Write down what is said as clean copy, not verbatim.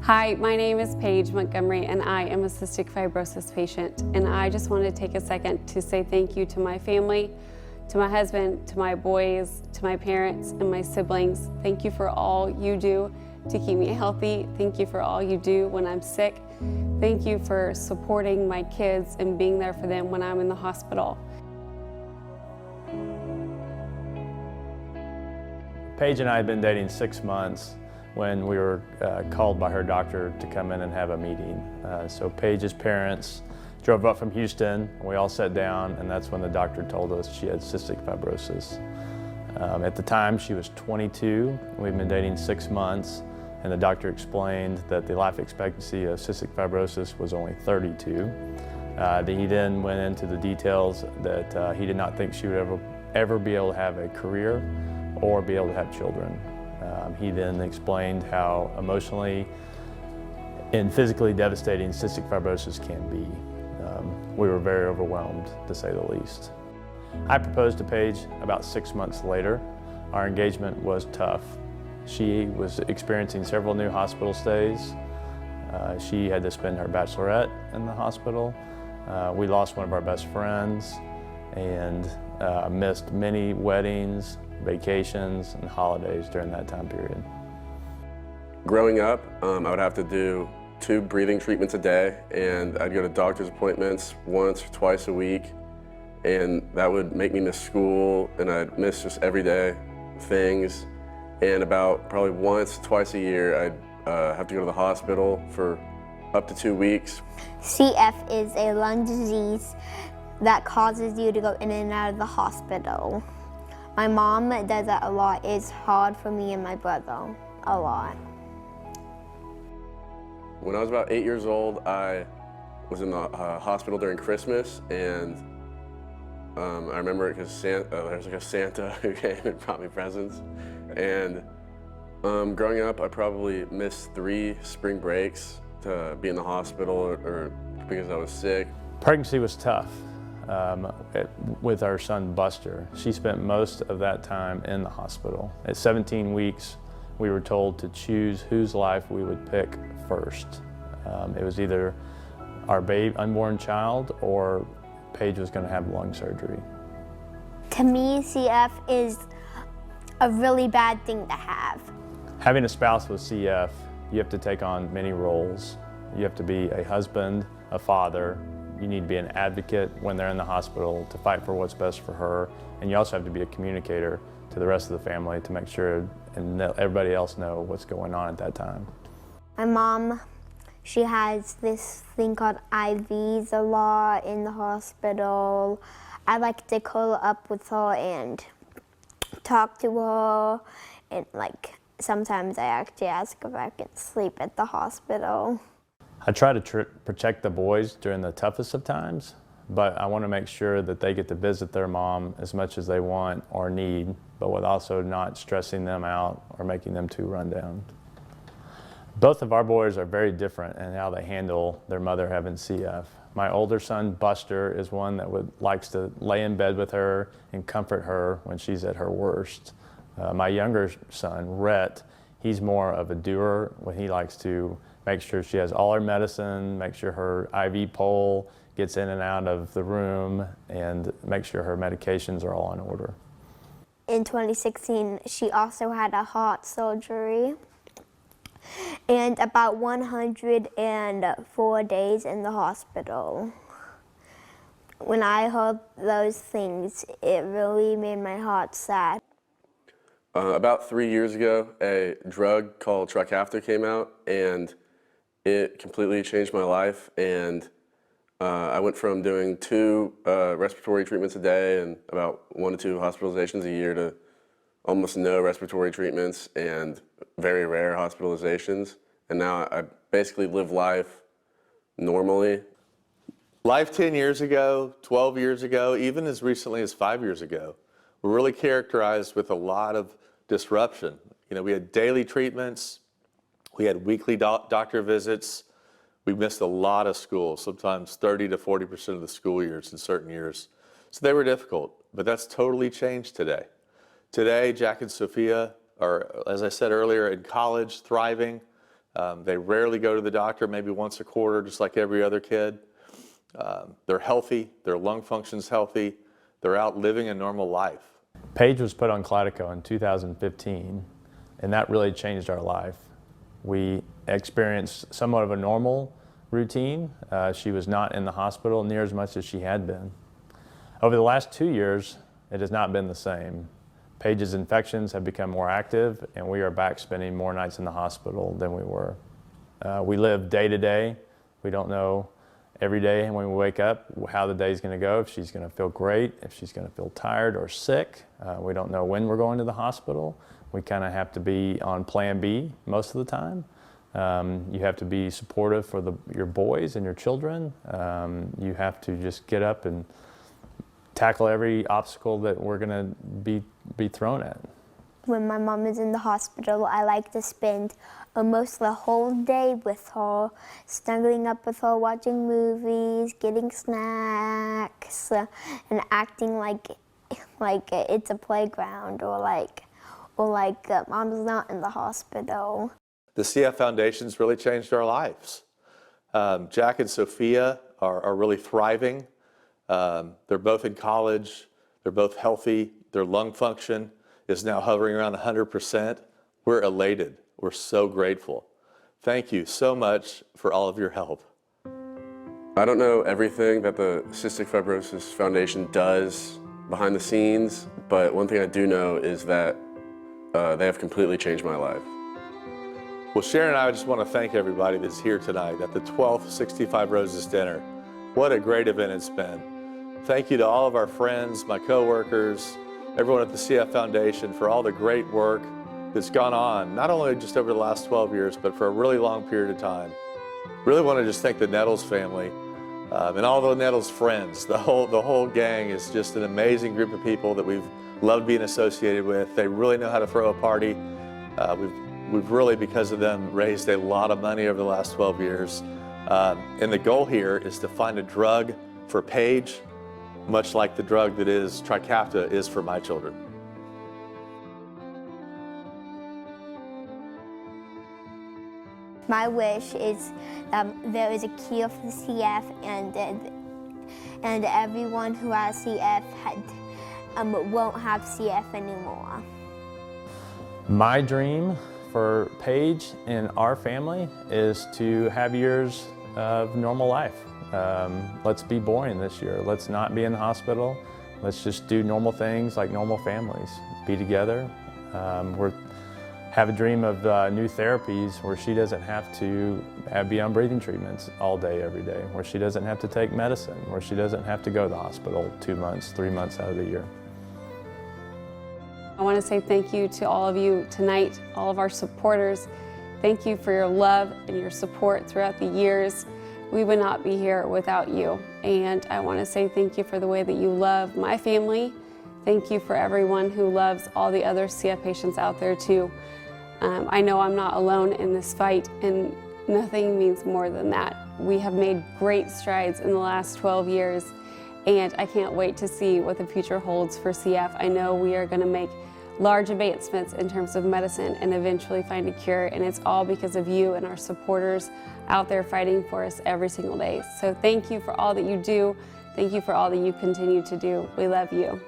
Hi, my name is Paige Montgomery and I am a cystic fibrosis patient, and I just wanted to take a second to say thank you to my family, to my husband, to my boys, to my parents and my siblings. Thank you for all you do to keep me healthy. Thank you for all you do when I'm sick. Thank you for supporting my kids and being there for them when I'm in the hospital. Paige and I had been dating 6 months when we were called by her doctor to come in and have a meeting. So Paige's parents drove up from Houston, and we all sat down, and that's when the doctor told us she had cystic fibrosis. At the time, she was 22. We'd been dating 6 months, and the doctor explained that the life expectancy of cystic fibrosis was only 32. He then went into the details that he did not think she would ever be able to have a career or be able to have children. He then explained how emotionally and physically devastating cystic fibrosis can be. We were very overwhelmed, to say the least. I proposed to Paige about 6 months later. Our engagement was tough. She was experiencing several new hospital stays. She had to spend her bachelorette in the hospital. We lost one of our best friends and missed many weddings, vacations, and holidays during that time period. Growing up, I would have to do 2 breathing treatments a day, and I'd go to doctor's appointments once or twice a week, and that would make me miss school, and I'd miss just everyday things. And about probably once, twice a year, I'd have to go to the hospital for up to 2 weeks. CF is a lung disease that causes you to go in and out of the hospital. My mom does that a lot. It's hard for me and my brother, a lot. When I was about 8 years old, I was in the hospital during Christmas, and I remember it because there was like a Santa who came and brought me presents. And growing up, I probably missed 3 spring breaks to be in the hospital or because I was sick. Pregnancy was tough. With our son Buster, she spent most of that time in the hospital. At 17 weeks, we were told to choose whose life we would pick first. It was either our unborn child or Paige was going to have lung surgery. To me, CF is a really bad thing to have. Having a spouse with CF, you have to take on many roles. You have to be a husband, a father. You need to be an advocate when they're in the hospital to fight for what's best for her. And you also have to be a communicator to the rest of the family to make sure and let everybody else know what's going on at that time. My mom, she has this thing called IVs a lot in the hospital. I like to curl up with her and talk to her. And sometimes I actually ask if I can sleep at the hospital. I try to protect the boys during the toughest of times, but I want to make sure that they get to visit their mom as much as they want or need, but with also not stressing them out or making them too run down. Both of our boys are very different in how they handle their mother having CF. My older son, Buster, is one that likes to lay in bed with her and comfort her when she's at her worst. My younger son, Rhett, he's more of a doer when he likes to make sure she has all her medicine, make sure her IV pole gets in and out of the room, and make sure her medications are all in order. In 2016, she also had a heart surgery and about 104 days in the hospital. When I heard those things, it really made my heart sad. About 3 years ago, a drug called Trikafta came out, and it completely changed my life. And I went from doing 2 respiratory treatments a day and about 1 to 2 hospitalizations a year to almost no respiratory treatments and very rare hospitalizations. And now I basically live life normally. Life 10 years ago, 12 years ago, even as recently as 5 years ago, were really characterized with a lot of disruption. You know, we had daily treatments, we had weekly doctor visits, we missed a lot of school, sometimes 30 to 40% of the school years in certain years. So they were difficult, but that's totally changed today. Today, Jack and Sophia are, as I said earlier, in college, thriving. They rarely go to the doctor, maybe once a quarter, just like every other kid. They're healthy, their lung function's healthy, they're out living a normal life. Paige was put on Kalydeco in 2015, and that really changed our life. We experienced somewhat of a normal routine. She was not in the hospital near as much as she had been. Over the last 2 years, it has not been the same. Paige's infections have become more active, and we are back spending more nights in the hospital than we were. We live day to day. We don't know every day when we wake up how the day's going to go, if she's going to feel great, if she's going to feel tired or sick. We don't know when we're going to the hospital. We kind of have to be on plan B most of the time. You have to be supportive for your boys and your children. You have to just get up and tackle every obstacle that we're going to be thrown at. When my mom is in the hospital, I like to spend almost the whole day with her, snuggling up with her, watching movies, getting snacks, and acting like it's a playground, or like mom's not in the hospital. The CF Foundation's really changed our lives. Jack and Sophia are really thriving. They're both in college, they're both healthy, their lung function is now hovering around 100%. We're elated, we're so grateful. Thank you so much for all of your help. I don't know everything that the Cystic Fibrosis Foundation does behind the scenes, but one thing I do know is that they have completely changed my life. Well, Sharon and I just want to thank everybody that's here tonight at the 12th 65 Roses dinner. What a great event it's been. Thank you to all of our friends, my coworkers, everyone at the CF Foundation for all the great work that's gone on, not only just over the last 12 years, but for a really long period of time. Really want to just thank the Nettles family and all the Nettles friends. The whole gang is just an amazing group of people that we've loved being associated with. They really know how to throw a party. We've really, because of them, raised a lot of money over the last 12 years. And the goal here is to find a drug for Paige, much like the drug that is Trikafta is for my children. My wish is that there is a cure for CF, and everyone who has CF won't have CF anymore. My dream for Paige and our family is to have years of normal life. Let's be boring this year. Let's not be in the hospital. Let's just do normal things like normal families. Be together. Have a dream of new therapies where she doesn't have to be on breathing treatments all day, every day, where she doesn't have to take medicine, where she doesn't have to go to the hospital 2 months, 3 months out of the year. I want to say thank you to all of you tonight, all of our supporters. Thank you for your love and your support throughout the years. We would not be here without you. And I want to say thank you for the way that you love my family. Thank you for everyone who loves all the other CF patients out there too. I know I'm not alone in this fight, and nothing means more than that. We have made great strides in the last 12 years, and I can't wait to see what the future holds for CF. I know we are going to make large advancements in terms of medicine and eventually find a cure, and it's all because of you and our supporters out there fighting for us every single day. So thank you for all that you do. Thank you for all that you continue to do. We love you.